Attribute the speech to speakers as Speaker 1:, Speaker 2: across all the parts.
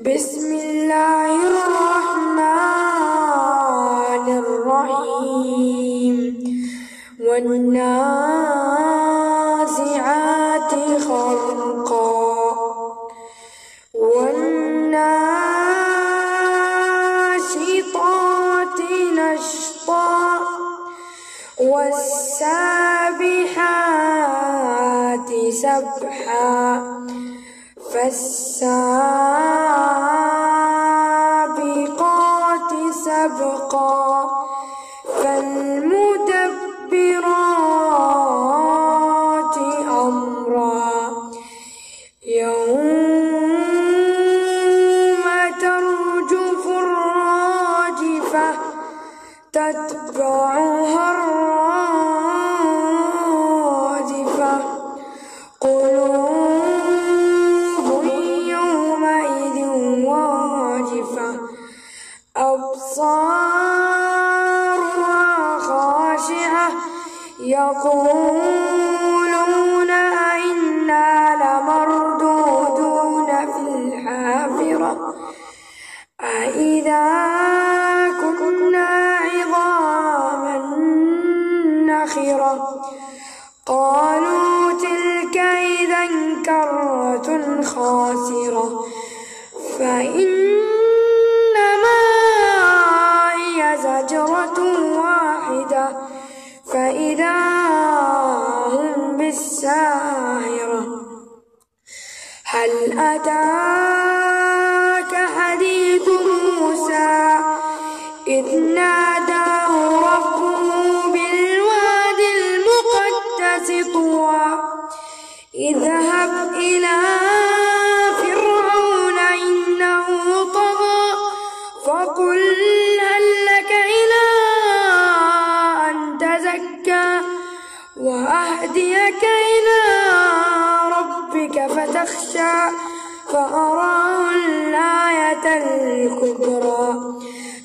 Speaker 1: بسم الله الرحمن الرحيم والنازعات غرقا والناشطات نشطا والسابحات سبحا فالسابقات سبقا فالمدبرات أمرا يوم ترجف الراجفة تتبعها الرادفة قلوب يومئذ واجفة أبصارها خاشعة يقولون أئنا لمردودون في الحافرة أئذا كنا عظاما نخرة قالوا تلك إذا كرة خاسرة فإنما هي زجرة واحدة فإذا هم بالساهرة هل أتاك حديث موسى إذ ناداه ربه بالواد المقدس طوى اذهب إلى فرعون إنه طغى فقل هل لك إلى أن تزكى وأهديك إلى ربك فتخشى فأراه الآية الكبرى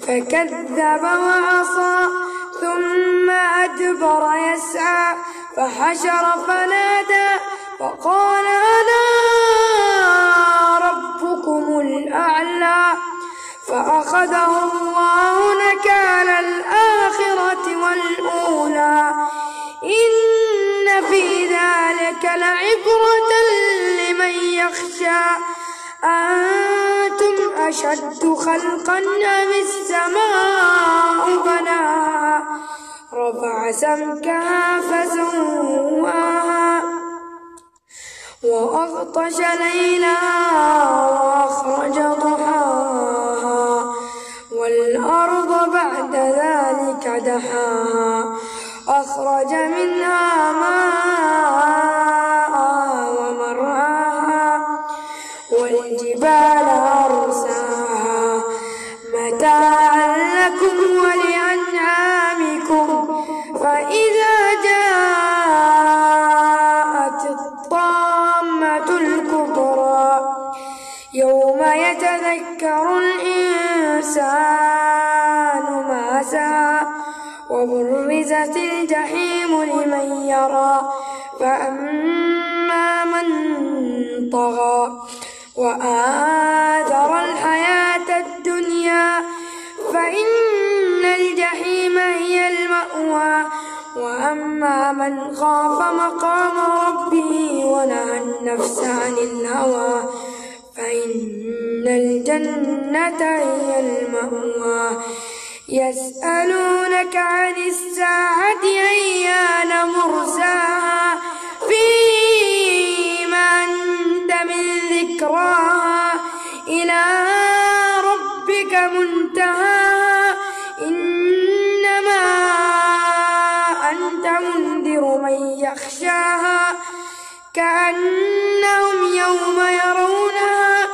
Speaker 1: فكذب وعصى ثم أدبر يسعى فحشر فنادى فقال أنا ربكم الأعلى فأخذه الله نكال الآخرة والأولى إن في ذلك لعبرة لمن يخشى أنتم أشد خلقا أم السماء بناها رفع سمكها فسواها وأغطش ليلها وأخرج ضحاها والأرض بعد ذلك دحاها أخرج منها ماءها ومرعاها والجبال أرساها متاعا لكم ولأنعامكم فإذا جاءت الطامة الكبرى يوم يتذكر الإنسان ما سعى وبرزت الجحيم لمن يرى فأما من طغى وآثر الحياة الدنيا فإن الجحيم هي المأوى وأما من خاف مقام ربه ونهى النفس عن الهوى فإن الجنة هي المأوى يسألونك عن الساعة أيان مرساها فيما أنت من ذكراها إلى ربك منتهاها إنما أنت منذر من يخشاها كأنهم يوم يرونها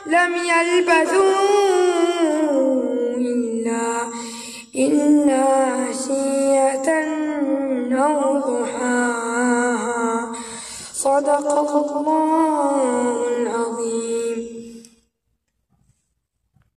Speaker 1: لم يلبثوا إلا عشية أو ضحاها صدق الله.